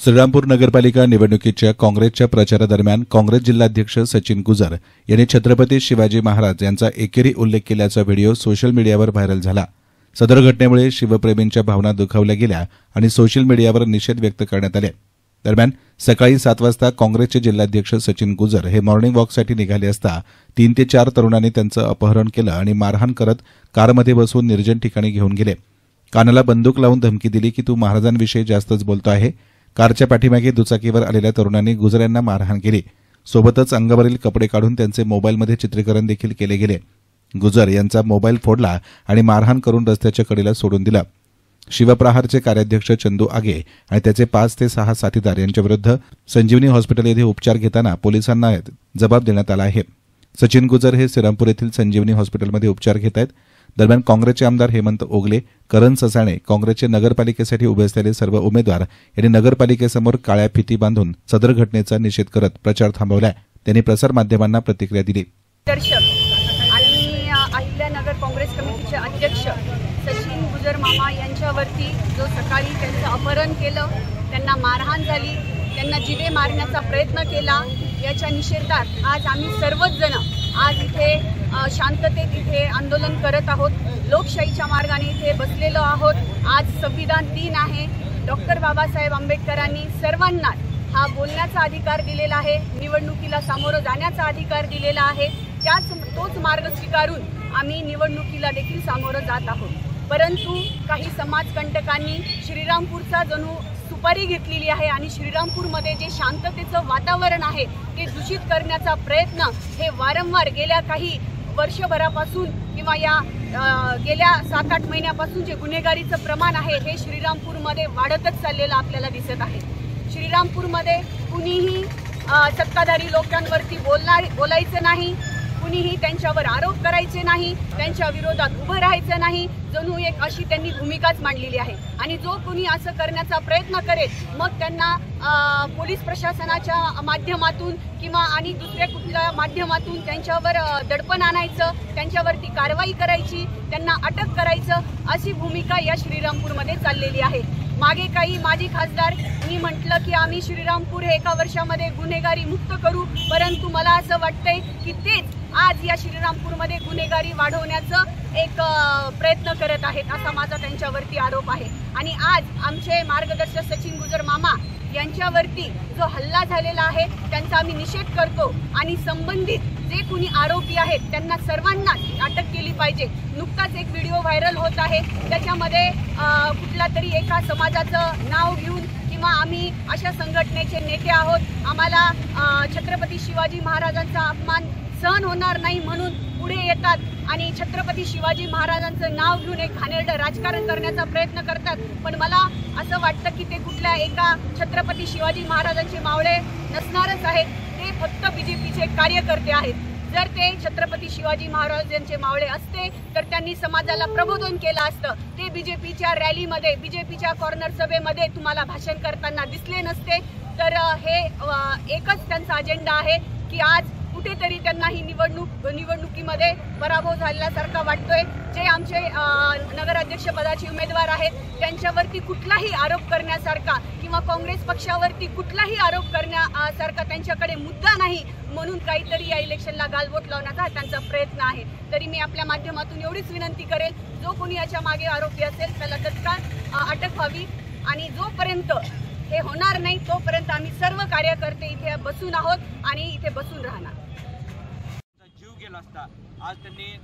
श्रीरामपूर नगरपालिका निवडणुकीच्या काँग्रेसच्या प्रचारादरम्यान काँग्रेस जिल्हाध्यक्ष सचिन गुजर यांनी छत्रपती शिवाजी महाराज यांचा एकेरी उल्लेख केल्याचा व्हिडिओ सोशल मीडियावर व्हायरल झाला। सदर घटनेमुळे शिवप्रेमींच्या भावना दुखावल्या गेल्या आणि सोशल मीडियावर निषेध व्यक्त करण्यात आले। दरम्यान सकाळी 7 वाजता काँग्रेसचे जिल्हाध्यक्ष सचिन गुजर हे मॉर्निंग वॉकसाठी निघाले असता 3 ते 4 तरुणांनी त्यांचं अपहरण केलं आणि मारहाण करत कारमध्ये बसवून निर्जन ठिकाणी घेऊन गेले। कानाला बंदूक लावून धमकी दिली की तू महाराजांविषयी जास्तच बोलतो आहे। कारच्या पाठीमागे दुचाकीवर आलेल्या तरुणांनी गुजर यांना मारहाण केली। सोबतच अंगावरील कपडे काढून त्यांचे मोबाईलमध्ये चित्रीकरण देखील केले गेले। गुजर यांचा मोबाईल फोडला आणि मारहाण करून रस्त्याच्या कडेला सोडून दिला। शिवप्रहारचे कार्याध्यक्ष चंदू आगे आणि त्याचे 5 ते 6 साथीदार यांच्याविरुद्ध संजीवनी हॉस्पिटल येथे उपचार घेताना पोलिसांना जबाब देण्यात आला आहे। सचिन गुजर हे श्रीरामपूर येथील संजीवनी हॉस्पिटलमध्ये उपचार घेत आहेत। दरम्यान काँग्रेसचे आमदार हेमंत ओगले, करण ससाणे, काँग्रेसचे नगरपालिकेसाठी उभे असलेले सर्व उमेदवार यांनी नगरपालिकेसमोर काळ्या फिती बांधून सदर घटनेचा निषेध करत प्रचार थांबवलाय। त्यांनी प्रसारमाध्यमांना प्रतिक्रिया दिली। अहिल्यानगर काँग्रेस कमिटीचे अध्यक्ष सचिन गुजर मामा यांच्यावरती जो सकाळी त्यांचं अपहरण केलं, त्यांना मारहाण झाली, त्यांना जीवे मारण्याचा प्रयत्न केला, याच्या निषेधात आज आम्ही सर्वच जण आज इथे शांततेत इथे आंदोलन करत आहोत। लोकशाहीच्या मार्गाने इथे बसलेलो आहोत। आज संविधान दिन आहे। डॉक्टर बाबासाहेब आंबेडकरांनी सर्वांना हा बोलण्याचा अधिकार दिलेला आहे, निवडणुकीला सामोरं जाण्याचा अधिकार दिलेला आहे। तोच मार्ग स्वीकारून आम्ही निवडणुकीला देखील सामोरं जात आहोत। परंतु काही समाजकंटकांनी श्रीरामपूरचा जणू सुपारी घेतलेली आहे आणि श्रीरामपूरमध्ये जे शांततेचं वातावरण आहे ते दूषित करण्याचा प्रयत्न हे वारंवार गेल्या काही वर्षभरापासून किंवा या गेल्या 7-8 महिन्यापासून जे गुन्हेगारीचं प्रमाण आहे हे श्रीरामपूरमध्ये वाढतच चाललेलं आपल्याला दिसत आहे। श्रीरामपूरमध्ये कुणीही सत्ताधारी लोकांवरती बोलायचं नाही, कुणीही त्यांच्यावर आरोप करायचे नाही, त्यांच्या विरोधात उभं राहायचं नाही, जणू एक अशी त्यांनी भूमिकाच मांडलेली आहे। आणि जो कोणी असं करण्याचा प्रयत्न करेल मग त्यांना पोलीस प्रशासनाच्या माध्यमातून किंवा आणि दुसऱ्या कुठल्या माध्यमातून त्यांच्यावर दडपण आणायचं, त्यांच्यावरती कारवाई करायची, त्यांना अटक करायचं, अशी भूमिका या श्रीरामपूरमध्ये चाललेली आहे। मागे काही माजी खासदार मी म्हटलं की आम्ही श्रीरामपूर हे 1 वर्षामध्ये गुन्हेगारी मुक्त करू, परंतु मला असं वाटतंय की तेच आज या श्रीरामपूरमध्ये गुन्हेगारी वाढवण्याचं एक प्रयत्न करत आहेत, असा माझा त्यांच्यावरती आरोप आहे। आणि आज आमचे मार्गदर्शक सचिन गुजर मामा यांच्यावरती जो हल्ला झालेला आहे त्यांचा आम्ही निषेध करतो आणि संबंधित जे कोणी आरोपी आहेत त्यांना सर्वांना अटक केली पाहिजे। नुकताच एक व्हिडिओ व्हायरल होत आहे, त्याच्यामध्ये कुठला तरी एका समाजाचं नाव घेऊन किंवा आम्ही अशा संघटनेचे नेते आहोत, आम्हाला छत्रपती शिवाजी महाराजांचा अपमान सहन होणार नाही म्हणून पुढे येतात आणि छत्रपती शिवाजी महाराजांचं नाव घेऊन एक घाणेरडं राजकारण करण्याचा प्रयत्न करतात। पण मला असं वाटतं की ते कुठल्या एका छत्रपती शिवाजी महाराजांचे मावळे नसणारच आहेत, ते फक्त बीजेपीचे कार्यकर्ते आहेत। जर ते छत्रपती शिवाजी महाराजांचे मावळे असते तर त्यांनी समाजाला प्रबोधन केलं असतं, ते बीजेपीच्या रॅलीमध्ये, बीजेपीच्या कॉर्नर सभेमध्ये तुम्हाला भाषण करताना दिसले नसते। तर हे एकच त्यांचा अजेंडा आहे की आज कुठेतरी त्यांना ही निवडणुकीमध्ये पराभव झाल्यासारखा वाटतोय। जे आमचे नगराध्यक्ष पदाचे उमेदवार आहेत त्यांच्यावरती कुठलाही आरोप करण्यासारखा किंवा काँग्रेस पक्षावरती कुठलाही आरोप करण्यासारखा त्यांच्याकडे मुद्दा नाही, म्हणून काहीतरी या इलेक्शनला गालबोट लावण्याचा त्यांचा प्रयत्न आहे। तरी मी आपल्या माध्यमातून एवढीच विनंती करेल, जो कोणी याच्या मागे आरोपी असेल त्याला तत्काळ अटक व्हावी आणि जोपर्यंत हे होणार नाही तोपर्यंत आम्ही सर्व कार्यकर्ते इथे बसून आहोत आणि इथे बसून राहणार। जीव गेला असता आज त्यांनी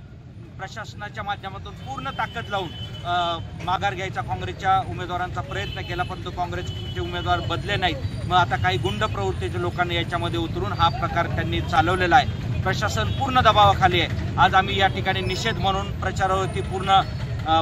प्रशासनाच्या माध्यमातून पूर्ण ताकद लावून माघार घ्यायचा काँग्रेसच्या उमेदवारांचा प्रयत्न केला, परंतु काँग्रेसचे उमेदवार बदले नाहीत। मग आता काही गुंड प्रवृत्तीच्या लोकांनी याच्यामध्ये उतरून हा प्रकार त्यांनी चालवलेला आहे। प्रशासन पूर्ण दबावाखाली आहे। आज आम्ही या ठिकाणी निषेध म्हणून प्रचारावरती पूर्ण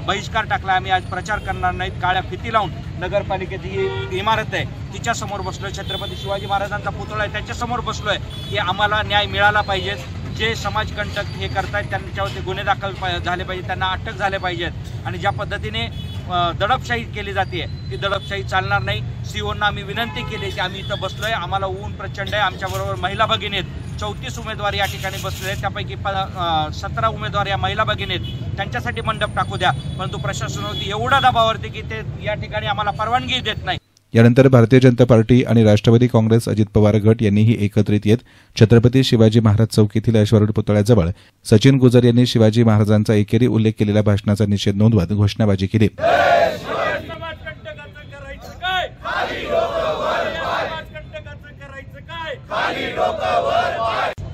बहिष्कार टाकला। आम्ही आज प्रचार करणार नाहीत। काळ्या फिती लावून नगरपालिकेची ही इमारत आहे तिच्यासमोर बसलोय, छत्रपती शिवाजी महाराजांचा पुतळा आहे त्याच्यासमोर बसलोय की आम्हाला न्याय मिळाला पाहिजे। जे समाजकंटक हे करतायत त्यांच्यावरती गुन्हे दाखल झाले पाहिजे, त्यांना अटक झाले पाहिजेत। आणि ज्या पद्धतीने दडपशाही केली जाते ती दडपशाही चालणार नाही। सीओना आम्ही विनंती केली की आम्ही इथं बसलोय, आम्हाला ऊन प्रचंड आहे, आमच्याबरोबर महिला भगिनी आहेत, 34 उमेदवार या ठिकाणी बसले आहेत, त्यापैकी 17 उमेदवार या महिला भगिनी आहेत, त्यांच्यासाठी मंडप टाकू द्या। परंतु प्रशासनावरती एवढा दबावावरती की ते या ठिकाणी आम्हाला परवानगी देत नाही। यानंतर भारतीय जनता पार्टी आणि राष्ट्रवादी काँग्रेस अजित पवार गट यांनीही एकत्रित येत छत्रपती शिवाजी महाराज चौक येथील अश्वारूढ पुतळ्याजवळ सचिन गुजर यांनी शिवाजी महाराजांचा एकेरी उल्लेख केलेल्या भाषणाचा निषेध नोंदवत घोषणाबाजी केली।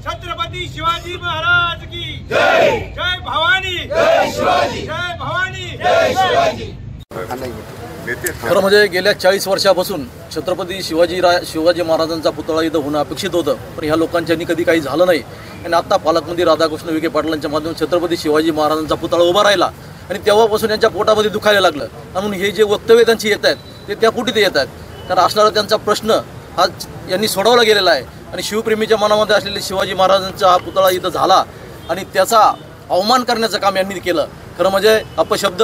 छत्रपती शिवाजी महाराज की जय, जय भवानी, जय शिवाजी, जय भवानी, जय शिवाजी। खरं म्हणजे गेल्या 40 वर्षापासून छत्रपती शिवाजी महाराजांचा पुतळा इथं होणं अपेक्षित होतं, पण ह्या लोकांच्यानी कधी काही झालं नाही। आणि आता पालकमंत्री राधाकृष्ण विखे पाटलांच्या माध्यमातून छत्रपती शिवाजी महाराजांचा पुतळा उभा राहिला आणि तेव्हापासून यांच्या पोटामध्ये दुखायला लागलं। म्हणून हे जे वक्तव्य त्यांची येत आहेत ते त्या पोटी ते येत आहेत, कारण असणारा त्यांचा प्रश्न हा यांनी सोडवला गेलेला आहे। आणि शिवप्रेमीच्या मनामध्ये असलेले शिवाजी महाराजांचा हा पुतळा इथं झाला आणि त्याचा अवमान करण्याचं काम यांनी केलं। खरं म्हणजे अपशब्द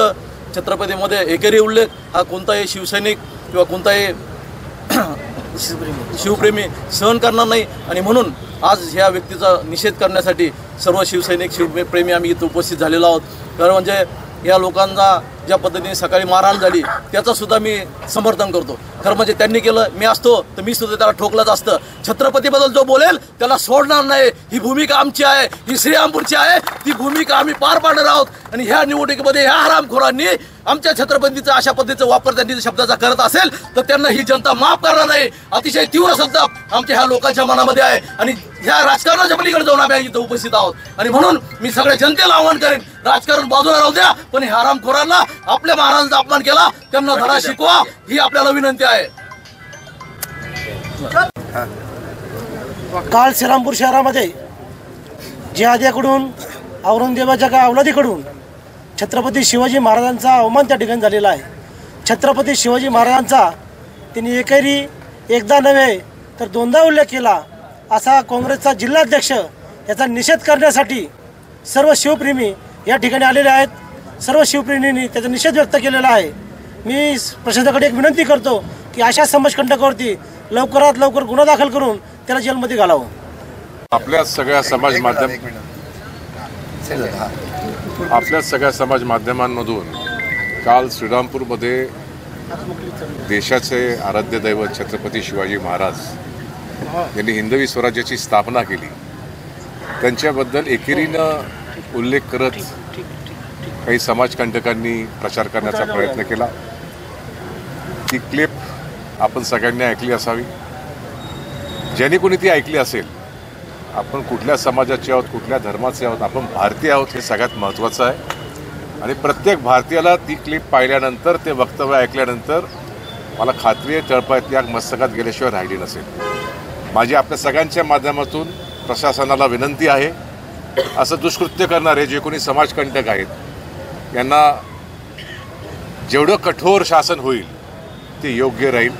छत्रपतीमध्ये एकेरी उल्लेख हा कोणताही शिवसैनिक किंवा कोणताही शिवप्रेमी सहन करणार नाही। आणि म्हणून आज ह्या व्यक्तीचा निषेध करण्यासाठी सर्व शिवसैनिक शिवप्रेमी आम्ही इथं उपस्थित झालेलो आहोत। खरं म्हणजे या लोकांना ज्या पद्धतीने सकाळी मारहाण झाली त्याचं सुद्धा मी समर्थन करतो। खरं म्हणजे त्यांनी केलं, मी असतो तर मी सुद्धा त्याला ठोकलंच असतं। छत्रपतीबद्दल जो बोलेल त्याला सोडणार नाही, ही भूमिका आमची आहे, ही श्रीरामपूरची आहे, ती भूमिका आम्ही पार पाडणार आहोत। आणि ह्या निवडणुकीमध्ये ह्या हरामखोरांनी आमच्या छत्रपतीचा अशा पद्धतीचा वापर त्यांनी शब्दाचा करत असेल तर त्यांना ही जनता माफ करणार नाही। अतिशय तीव्र संताप आमच्या ह्या लोकांच्या मनामध्ये आहे आणि ह्या राजकारणाच्या पलीकडे जाऊन आम्ही इथं उपस्थित आहोत। आणि म्हणून मी सगळ्या जनतेला आवाहन करेन, राजकारण बाजूला राहू द्या, पण हे हरामखोरांना आपल्या महाराजांचा अपमान केला त्यांना धडा शिकवा ही आपल्याला विनंती आहे। काल श्रीरामपूर शहरामध्ये जिहाद्याकडून औरंगजेबाच्या का अवलादीकडून छत्रपती शिवाजी महाराजांचा अवमान त्या ठिकाणी झालेला आहे। छत्रपती शिवाजी महाराजांचा त्यांनी एकेरी एकदा नव्हे तर दोनदा उल्लेख केला असा काँग्रेसचा जिल्हाध्यक्ष याचा निषेध करण्यासाठी सर्व शिवप्रेमी या ठिकाणी आलेले आहेत। सर्व शिवप्रेमींनी त्याचा निषेध व्यक्त केलेला आहे। मी प्रशासनाकडे एक विनंती करतो की अशा समाजकंटकावरती लवकरात लवकर गुन्हा दाखल करून त्याला जेलमध्ये घालावं। आपल्या सगळ्या समाज माध्यमांमधून काल श्रीरामपूरमध्ये देशाचे आराध्य दैवत छत्रपती शिवाजी महाराज यांनी हिंदवी स्वराज्याची स्थापना केली त्यांच्याबद्दल एकेरीनं उल्लेख करत काही समाजकंटकांनी प्रचार करण्याचा प्रयत्न केला। ती क्लिप आपण सगळ्यांनी ऐकली असावी। ज्यांनी कोणी ती ऐकली असेल, आपण कुठल्या समाजाचे आहोत, कुठल्या धर्माचे आहोत, आपण भारतीय आहोत हे सगळ्यात महत्त्वाचं आहे। आणि प्रत्येक भारतीयाला ती क्लिप पाहिल्यानंतर, ते वक्तव्य ऐकल्यानंतर मला खात्री आहे तळपायात या मस्तकात गेल्याशिवाय राहिली नसेल। माझी आपल्या सगळ्यांच्या माध्यमातून प्रशासनाला विनंती आहे, असं दुष्कृत्य करणारे जे कोणी समाजकंटक आहेत यांना जेवढं कठोर शासन होईल ते योग्य राहील।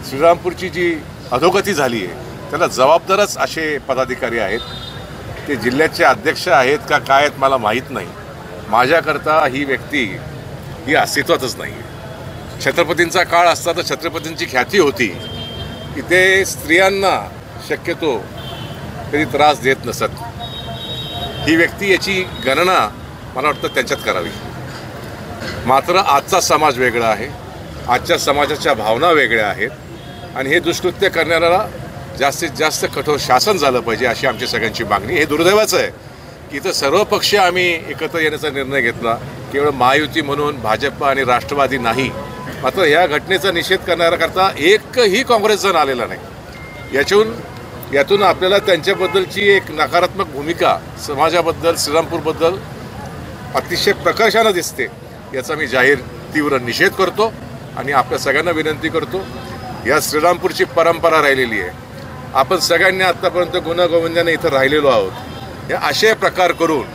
श्रीरामपूरची जी अधोगती झाली आहे त्याला जबाबदारच असे पदाधिकारी आहेत, ते जिल्ह्याचे अध्यक्ष आहेत का काय आहेत मला माहीत नाही। माझ्याकरता ही व्यक्ती ही अस्तित्वातच नाही आहे। छत्रपतींचा काळ असता तर छत्रपतींची ख्याती होती की ते स्त्रियांना शक्यतो कधी त्रास देत नसत। ही व्यक्ती याची गणना मला वाटतं त्यांच्यात करावी। मात्र आजचा समाज वेगळा आहे, आजच्या समाजाच्या भावना वेगळ्या आहेत आणि हे दुष्कृत्य करणाऱ्याला जास्तीत जास्त कठोर शासन झालं पाहिजे अशी आमची सगळ्यांची मागणी। हे दुर्दैवाचं आहे की इथं सर्व पक्ष आम्ही एकत्र येण्याचा निर्णय घेतला, केवळ महायुती म्हणून भाजप आणि राष्ट्रवादी नाही। मात्र या घटनेचा निषेध करण्याकरता एकही काँग्रेसजन आलेला नाही। यातून आपल्याला त्यांच्याबद्दलची एक नकारात्मक भूमिका समाजाबद्दल, श्रीरामपूरबद्दल अतिशय प्रकर्षानं दिसते। याचा मी जाहीर तीव्र निषेध करतो आणि आपल्या सगळ्यांना विनंती करतो, या श्रीरामपूरची परंपरा राहिलेली आहे। आपण सगळ्यांनी आत्तापर्यंत गुण्यागोविंदाने इथं राहिलेलो आहोत। हे असे प्रकार करून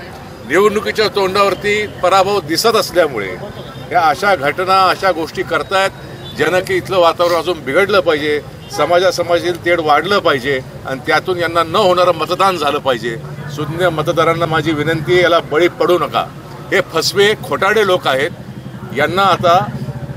निवडणुकीच्या तोंडावरती पराभव दिसत असल्यामुळे या अशा घटना, अशा गोष्टी करतायत ज्यानं की इथलं वातावरण अजून बिघडलं पाहिजे, समाजातील तेढ वाढलं पाहिजे आणि त्यातून यांना न होणारं मतदान झालं पाहिजे। शून्य मतदारांना माझी विनंती आहे, याला बळी पडू नका। हे फसवे खोटाडे लोक आहेत, यांना आता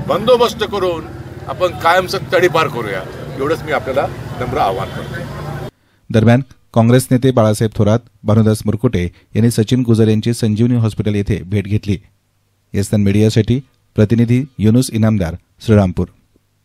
बंदोबस्त करून आपण कायमचं तडीपार करूया, एवढंच मी आपल्याला नम्र आवाहन करतो। दरम्यान काँग्रेस नेते बाळासाहेब थोरात, भानुदास मुरकुटे यांनी सचिन गुजर यांची संजीवनी हॉस्पिटल येथे भेट घेतली। एसएन मीडियासाठी प्रतिनिधी युनुस इनामदार, श्रीरामपूर।